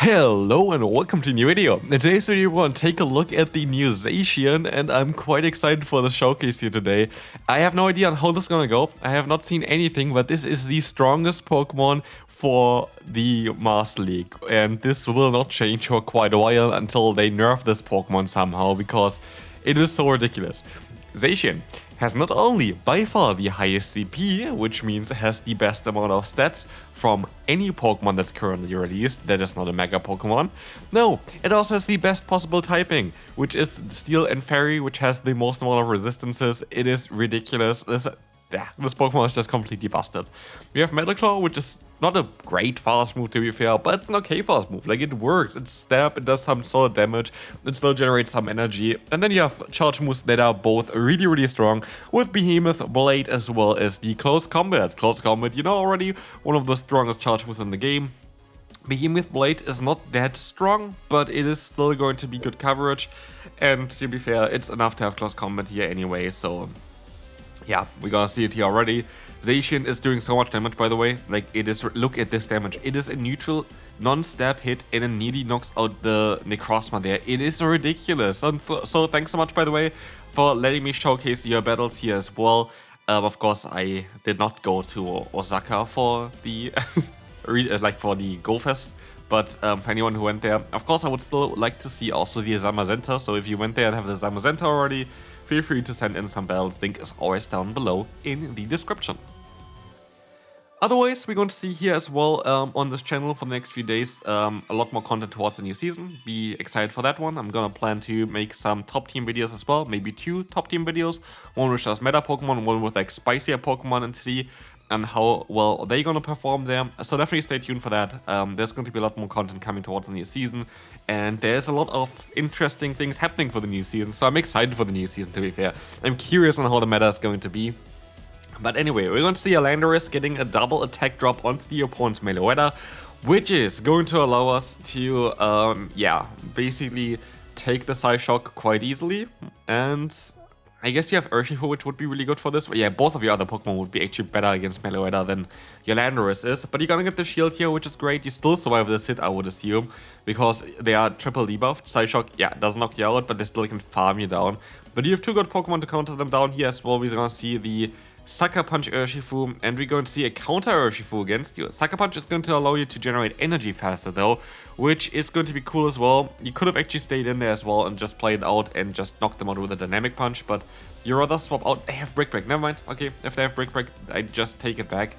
Hello and welcome to a new video. In today's video we're going to take a look at the new Zacian and I'm quite excited for the showcase here today. I have no idea on how this is going to go. I have not seen anything, but this is the strongest Pokemon for the Master League. And this will not change for quite a while until they nerf this Pokemon somehow because it is so ridiculous. Zacian has not only by far the highest CP, which means it has the best amount of stats from any Pokemon that's currently released that is not a Mega Pokemon. No, it also has the best possible typing, which is Steel and Fairy, which has the most amount of resistances. It is ridiculous. This Pokemon is just completely busted. We have Metal Claw, which is not a great fast move to be fair, but it's an okay fast move. Like, it works, it's stab, it does some solid damage, it still generates some energy. And then you have charge moves that are both really strong, with Behemoth, Blade, as well as the Close Combat. Close Combat, you know already, one of the strongest charge moves in the game. Behemoth Blade is not that strong, but it is still going to be good coverage. And to be fair, it's enough to have Close Combat here anyway, so yeah, we're gonna see it here already. Zacian is doing so much damage, by the way. Like, it is, look at this damage. It is a neutral non-stab hit and it nearly knocks out the Necrozma there. It is ridiculous. So thanks so much, by the way, for letting me showcase your battles here as well. Of course, I did not go to Osaka for the for the Go Fest. But for anyone who went there, of course, I would still like to see also the Zamazenta. So if you went there and have the Zamazenta already, feel free to send in some battles. Link is always down below in the description. Otherwise, we're going to see here as well on this channel for the next few days a lot more content towards the new season. Be excited for that one. I'm gonna plan to make some top team videos as well, maybe 2 top team videos. One with just meta Pokemon, one with like spicier Pokemon and see and how well they're gonna perform there. So definitely stay tuned for that. There's going to be a lot more content coming towards the new season, and there's a lot of interesting things happening for the new season. So I'm excited for the new season, to be fair. I'm curious on how the meta is going to be. But anyway, we're going to see a Landorus getting a double attack drop onto the opponent's Meloetta, which is going to allow us to, basically take the Psyshock quite easily. And I guess you have Urshifu, which would be really good for this. But yeah, both of your other Pokemon would be actually better against Meloetta than your Landorus is. But you're gonna get the shield here, which is great. You still survive this hit, I would assume, because they are triple debuffed. Psyshock, yeah, doesn't knock you out, but they still can farm you down. But you have 2 good Pokemon to counter them down here as well. We're gonna see the Sucker Punch Urshifu, and we're going to see a counter Urshifu against you. Sucker Punch is going to allow you to generate energy faster though, which is going to be cool as well. You could have actually stayed in there as well and just played out and just knocked them out with a Dynamic Punch, but you rather swap out. They have Brick Break, never mind. Okay, if they have Brick Break, I just take it back.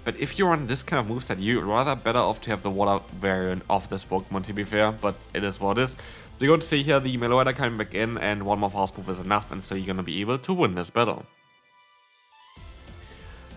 But if you run this kind of moveset, you're rather better off to have the water variant of this Pokemon, to be fair, but it is what it is. You're going to see here the Meloetta coming back in, and one more fast move is enough, and so you're going to be able to win this battle.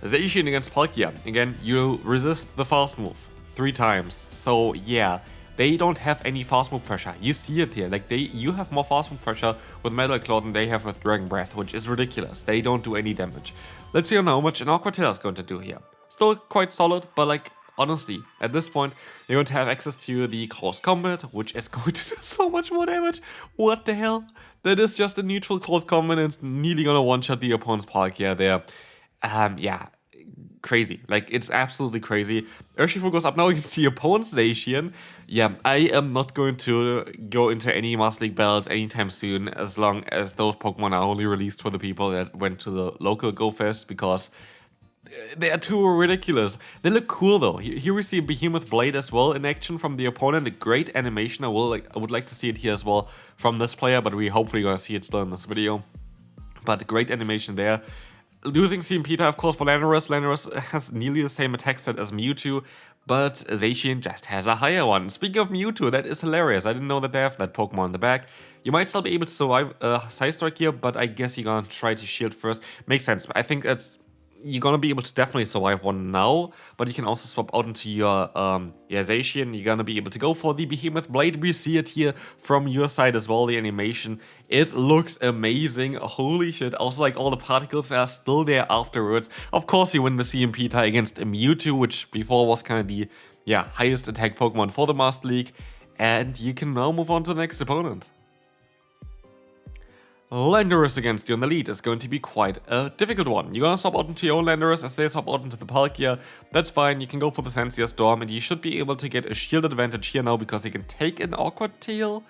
Zacian against Palkia. Again, you resist the fast move 3 times. So yeah, they don't have any fast move pressure. You see it here. Like, you have more fast move pressure with Metal Claw than they have with Dragon Breath, which is ridiculous. They don't do any damage. Let's see how much an Aquatera is going to do here. Still quite solid, but like, honestly, at this point, you're going to have access to the Close Combat, which is going to do so much more damage. What the hell? That is just a neutral Close Combat and it's nearly gonna one-shot the opponent's Palkia there. Yeah, crazy. Like, it's absolutely crazy. Urshifu goes up now. You can see opponent's Zacian. Yeah, I am not going to go into any Master League battles anytime soon, as long as those Pokemon are only released for the people that went to the local Go Fest, because they are too ridiculous. They look cool though. Here we see a Behemoth Blade as well in action from the opponent. A great animation. I would like to see it here as well from this player, but we hopefully gonna see it still in this video. But great animation there. Losing CMPita, of course, for Landorus. Landorus has nearly the same attack set as Mewtwo, but Zacian just has a higher one. Speaking of Mewtwo, that is hilarious. I didn't know that they have that Pokemon in the back. You might still be able to survive Side Strike here, but I guess you're gonna try to shield first. Makes sense. I think you're gonna be able to definitely survive one now, but you can also swap out into your Zacian. You're gonna be able to go for the Behemoth Blade. We see it here from your side as well, the animation. It looks amazing. Holy shit. Also, like, all the particles are still there afterwards. Of course, you win the CMP tie against a Mewtwo, which before was kind of the highest attack Pokemon for the Master League. And you can now move on to the next opponent. Landorus against you in the lead is going to be quite a difficult one. You're gonna swap out into your own Landorus as they swap out into the Palkia. That's fine, you can go for the Sensia Storm and you should be able to get a shield advantage here now because you can take an Awkward Tail.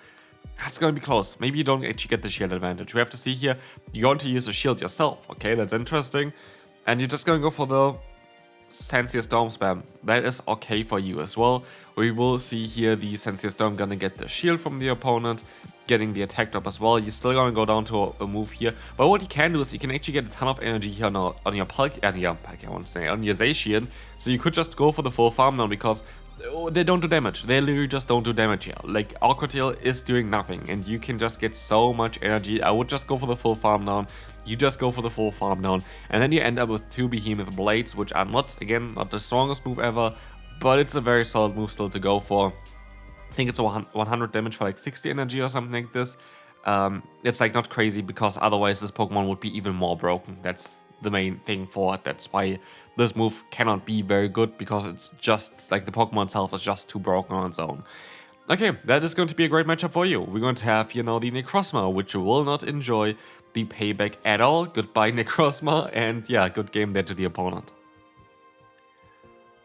That's gonna be close. Maybe you don't actually get the shield advantage. We have to see here, you're going to use a shield yourself. Okay, that's interesting. And you're just gonna go for the Sensia Storm spam. That is okay for you as well. We will see here the Sensia Storm gonna get the shield from the opponent, getting the attack drop as well. You're still gonna go down to a move here. But what you can do is you can actually get a ton of energy here now on your Palkia, I want to say, on your Zacian. So you could just go for the full farm now because they don't do damage. They literally just don't do damage here. Like, Awkward Tail is doing nothing and you can just get so much energy. I would just go for the full farm down. You just go for the full farm down. And then you end up with 2 Behemoth Blades, which are not the strongest move ever, but it's a very solid move still to go for. I think it's a 100 damage for like 60 energy or something like this. It's like not crazy because otherwise this Pokemon would be even more broken. That's the main thing for it. That's why this move cannot be very good because it's just like the Pokemon itself is just too broken on its own. Okay, that is going to be a great matchup for you. We're going to have, you know, the Necrozma, which will not enjoy the payback at all. Goodbye, Necrozma, and yeah, good game there to the opponent.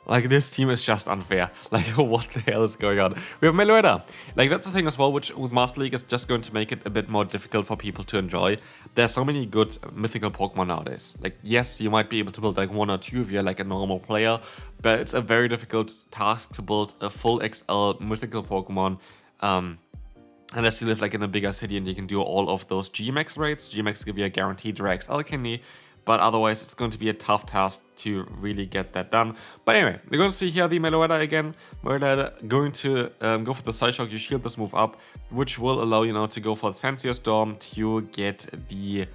Like, this team is just unfair. Like, what the hell is going on? We have Meloetta. Like, that's the thing as well, which with Master League is just going to make it a bit more difficult for people to enjoy. There's so many good mythical Pokemon nowadays. Like, yes, you might be able to build like 1 or 2 if you're like a normal player, but it's a very difficult task to build a full XL mythical Pokemon. Unless you live like in a bigger city and you can do all of those GMAX raids. GMAX give you a guaranteed rare XL candy. But otherwise, it's going to be a tough task to really get that done. But anyway, we're going to see here the Meloetta again. Meloetta going to go for the Psyshock. You shield this move up, which will allow you now to go for the Sensia Storm to get the,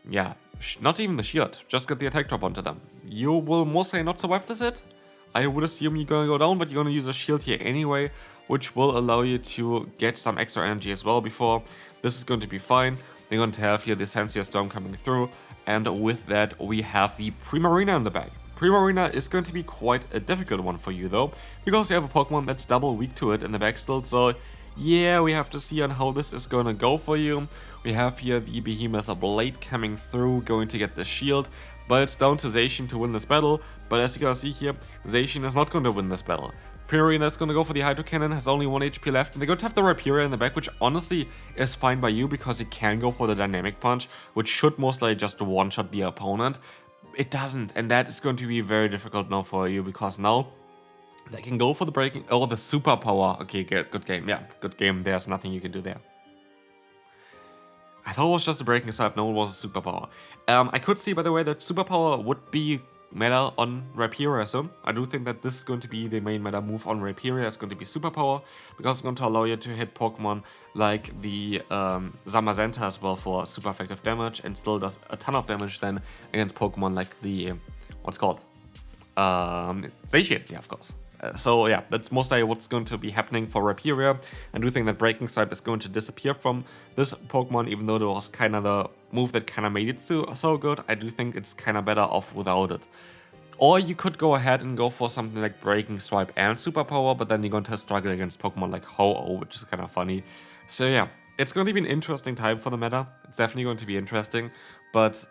yeah, not even the shield. Just get the attack drop onto them. You will mostly not survive this hit. I would assume you're going to go down, but you're going to use a shield here anyway, which will allow you to get some extra energy as well before. This is going to be fine. We're going to have here the Sensia Storm coming through. And with that, we have the Primarina in the back. Primarina is going to be quite a difficult one for you though, because you have a Pokemon that's double weak to it in the back still, so yeah, we have to see on how this is going to go for you. We have here the Behemoth Blade coming through, going to get the shield, but it's down to Zacian to win this battle, but as you can see here, Zacian is not going to win this battle. Primarina is going to go for the Hydro Cannon, has only 1 HP left, and they're going to have the Rhyperior in the back, which honestly is fine by you because it can go for the Dynamic Punch, which should most likely just one-shot the opponent. It doesn't, and that is going to be very difficult now for you because now they can go for the breaking, oh, the Superpower. Okay, good game, yeah, good game, there's nothing you can do there. I thought it was just a breaking swipe, no, it was a Superpower. I could see, by the way, that Superpower would be meta on Rhyperior soon. I do think that this is going to be the main meta move on Rhyperior. It's going to be Superpower because it's going to allow you to hit Pokemon like the Zamazenta as well for super effective damage and still does a ton of damage then against Pokemon like the, what's called? Zacian, yeah, of course. So yeah, that's mostly what's going to be happening for Rhyperior. I do think that Breaking Swipe is going to disappear from this Pokemon, even though it was kind of the move that kind of made it so good. I do think it's kind of better off without it. Or you could go ahead and go for something like Breaking Swipe and Superpower, but then you're going to struggle against Pokemon like Ho-Oh, which is kind of funny. So yeah, it's going to be an interesting time for the meta. It's definitely going to be interesting. But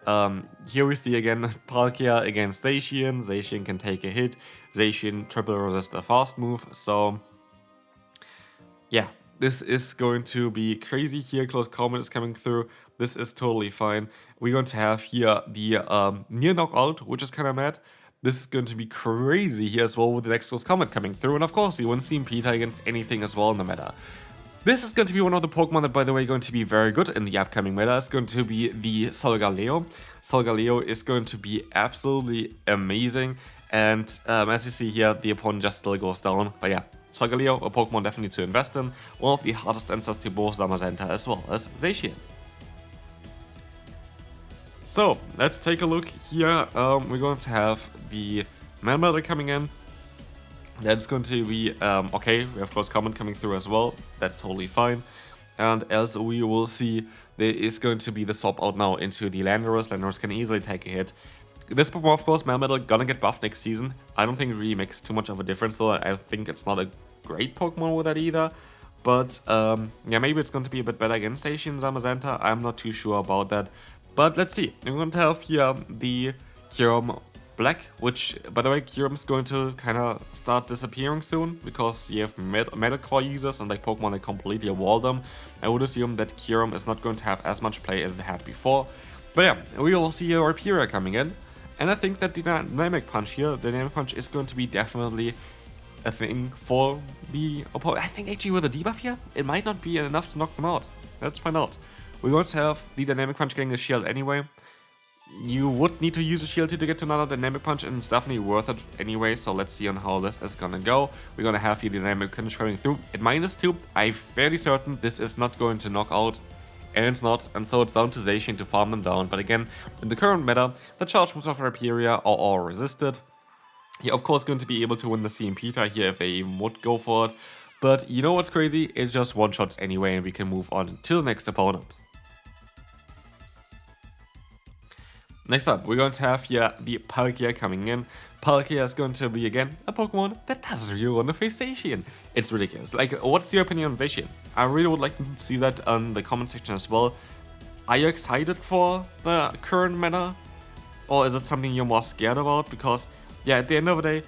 here we see again Palkia against Zacian. Zacian can take a hit. Zacian triple resist a fast move. So yeah, this is going to be crazy here. Close Combat is coming through. This is totally fine. We're going to have here the near knockout, which is kind of mad. This is going to be crazy here as well with the next Close Combat coming through. And of course, you won't see Peter against anything as well in the meta. This is going to be one of the Pokemon that, by the way, going to be very good in the upcoming meta. It's going to be the Solgaleo. Solgaleo is going to be absolutely amazing. And as you see here, the opponent just still goes down. But yeah, Solgaleo, a Pokemon definitely to invest in. One of the hardest answers to both Zamazenta as well as Zacian. So, let's take a look here. We're going to have the Melmetal coming in. That's going to be, okay, we have Close Combat coming through as well, that's totally fine. And as we will see, there is going to be the swap out now into the Landorus. Landorus can easily take a hit. This Pokemon, of course, Melmetal, gonna get buffed next season. I don't think it really makes too much of a difference though, I think it's not a great Pokemon with that either. But yeah, maybe it's going to be a bit better against Zacian Zamazenta. I'm not too sure about that. But let's see. We're going to have here the Kyurem Black, which, by the way, Kyurem's going to kind of start disappearing soon, because you have Metal Claw users and like Pokemon that completely wall them. I would assume that Kyurem is not going to have as much play as it had before. But yeah, we will see a Rhyperior coming in. And I think that the Dynamic Punch here, the Dynamic Punch is going to be definitely a thing for the opponent. I think actually with a debuff here, it might not be enough to knock them out. Let's find out. We're going to have the Dynamic Punch getting a shield anyway. You would need to use a shield here to get to another Dynamic Punch, and it's definitely worth it anyway, so let's see on how this is gonna go. We're gonna have here the Dynamic Punch coming through at -2. I'm fairly certain this is not going to knock out, and it's not, and so it's down to Zacian to farm them down. But again, in the current meta, the charge moves of Rhyperior are all resisted. You're of course going to be able to win the CMP tie here if they even would go for it, but you know what's crazy? It just one-shots anyway, and we can move on to the next opponent. Next up, we're going to have here the Palkia coming in. Palkia is going to be, again, a Pokemon that doesn't really want to face Zacian. It's ridiculous. Like, what's your opinion on Zacian? I really would like to see that on the comment section as well. Are you excited for the current meta? Or is it something you're more scared about? Because, yeah, at the end of the day,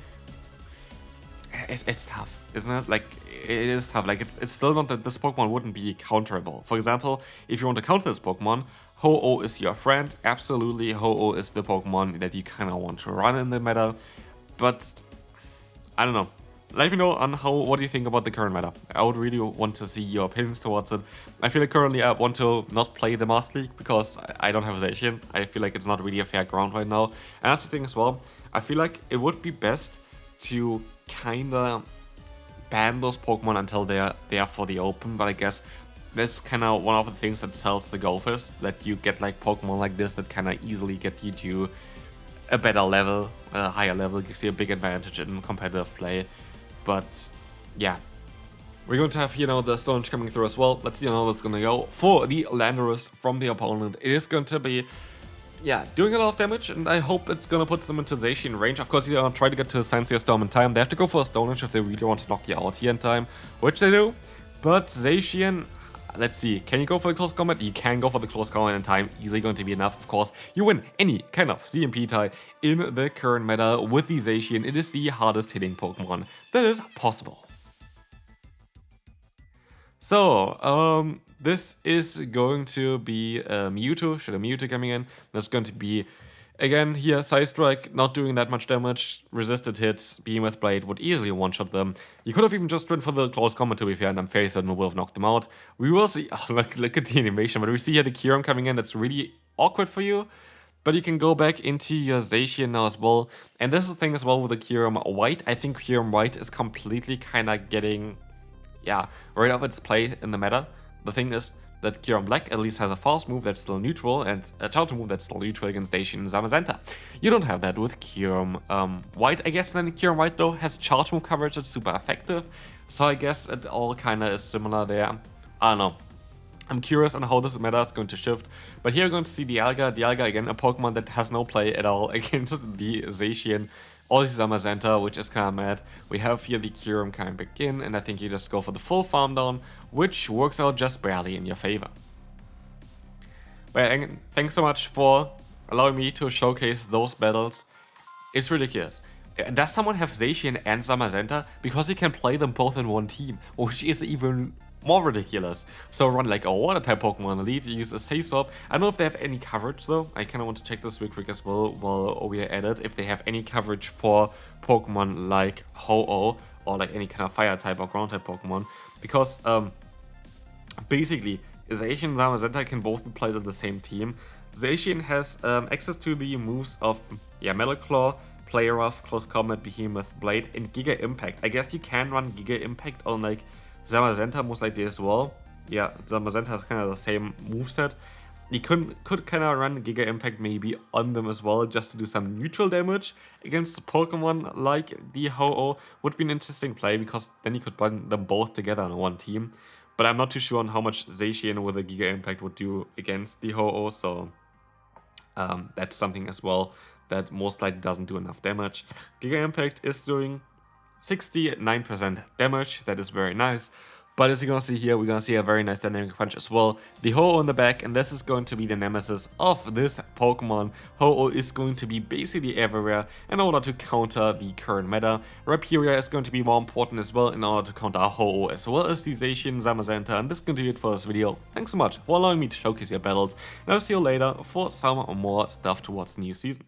it's tough, isn't it? Like, it is tough. Like, it's still not that this Pokemon wouldn't be counterable. For example, if you want to counter this Pokemon, Ho-Oh is your friend. Absolutely, Ho-Oh is the Pokemon that you kind of want to run in the meta. But, I don't know. Let me know on what do you think about the current meta. I would really want to see your opinions towards it. I feel like currently I want to not play the Master League because I don't have Zacian. I feel like it's not really a fair ground right now. And that's the thing as well. I feel like it would be best to kind of ban those Pokemon until they are for the open. But I guess that's kind of one of the things that sells the Gophers, that you get like Pokemon like this that kind of easily get you to a better level, a higher level, gives you a big advantage in competitive play. But yeah, we're going to have, you know, the Stone Edge coming through as well. Let's see how that's going to go. For the Landorus from the opponent, it is going to be, yeah, doing a lot of damage, and I hope it's going to put them into Zacian range. Of course, you try to get to Science Storm in time. They have to go for a Stone Edge if they really want to knock you out here in time, which they do. But Zacian, let's see, can you go for the close combat? You can go for the close combat in time, easily going to be enough. Of course, you win any kind of CMP tie in the current meta with the Zacian. It is the hardest hitting Pokemon that is possible. So, this is going to be Mewtwo, should a Mewtwo coming in. That's going to be, again, here, Side Strike, not doing that much damage, resisted hit, Behemoth Blade would easily one-shot them. You could have even just went for the close combat to be fair, and I'm fairly certain we will have knocked them out. We will see, oh, look at the animation, but we see here the Kyurem coming in, that's really awkward for you. But you can go back into your Zacian now as well. And this is the thing as well with the Kyurem White. I think Kyurem White is completely kind of getting, yeah, right off its play in the meta. The thing is that Kyurem Black at least has a fast move that's still neutral and a charge move that's still neutral against Zacian and Zamazenta. You don't have that with Kyurem White. I guess then Kyurem White though has charge move coverage that's super effective. So I guess it all kind of is similar there. I don't know. I'm curious on how this meta is going to shift. But here we're going to see Dialga. Dialga again, a Pokemon that has no play at all against the Zacian or the Zamazenta, which is kind of mad. We have here the Kyurem coming back in, and I think you just go for the full farm down, which works out just barely in your favor. But thanks so much for allowing me to showcase those battles. It's ridiculous. Does someone have Zacian and Zamazenta? Because you can play them both in one team, which is even more ridiculous. So run like a water type Pokemon Elite, use a Say-Stop. I don't know if they have any coverage though. I kind of want to check this real quick as well while we are at it. If they have any coverage for Pokemon like Ho-Oh or like any kind of fire type or ground type Pokemon. Because basically Zacian and Zamazenta can both be played on the same team. Zacian has access to the moves of Metal Claw, Play Rough, Close Combat, Behemoth Blade, and Giga Impact. I guess you can run Giga Impact on like Zamazenta most likely as well. Yeah, Zamazenta has kind of the same moveset. You could kind of run Giga Impact maybe on them as well, just to do some neutral damage against a Pokemon like the Ho-Oh. Would be an interesting play, because then you could run them both together on one team. But I'm not too sure on how much Zacian with a Giga Impact would do against the Ho-Oh, so that's something as well that most likely doesn't do enough damage. Giga Impact is doing 69% damage, that is very nice. But as you're gonna see here, we're gonna see a very nice dynamic punch as well. The Ho-Oh in the back, and this is going to be the nemesis of this Pokemon. Ho-Oh is going to be basically everywhere in order to counter the current meta. Rhyperior is going to be more important as well in order to counter Ho-Oh, as well as the Zacian, Zamazenta, and this is going to be it for this video. Thanks so much for allowing me to showcase your battles, and I'll see you later for some more stuff towards the new season.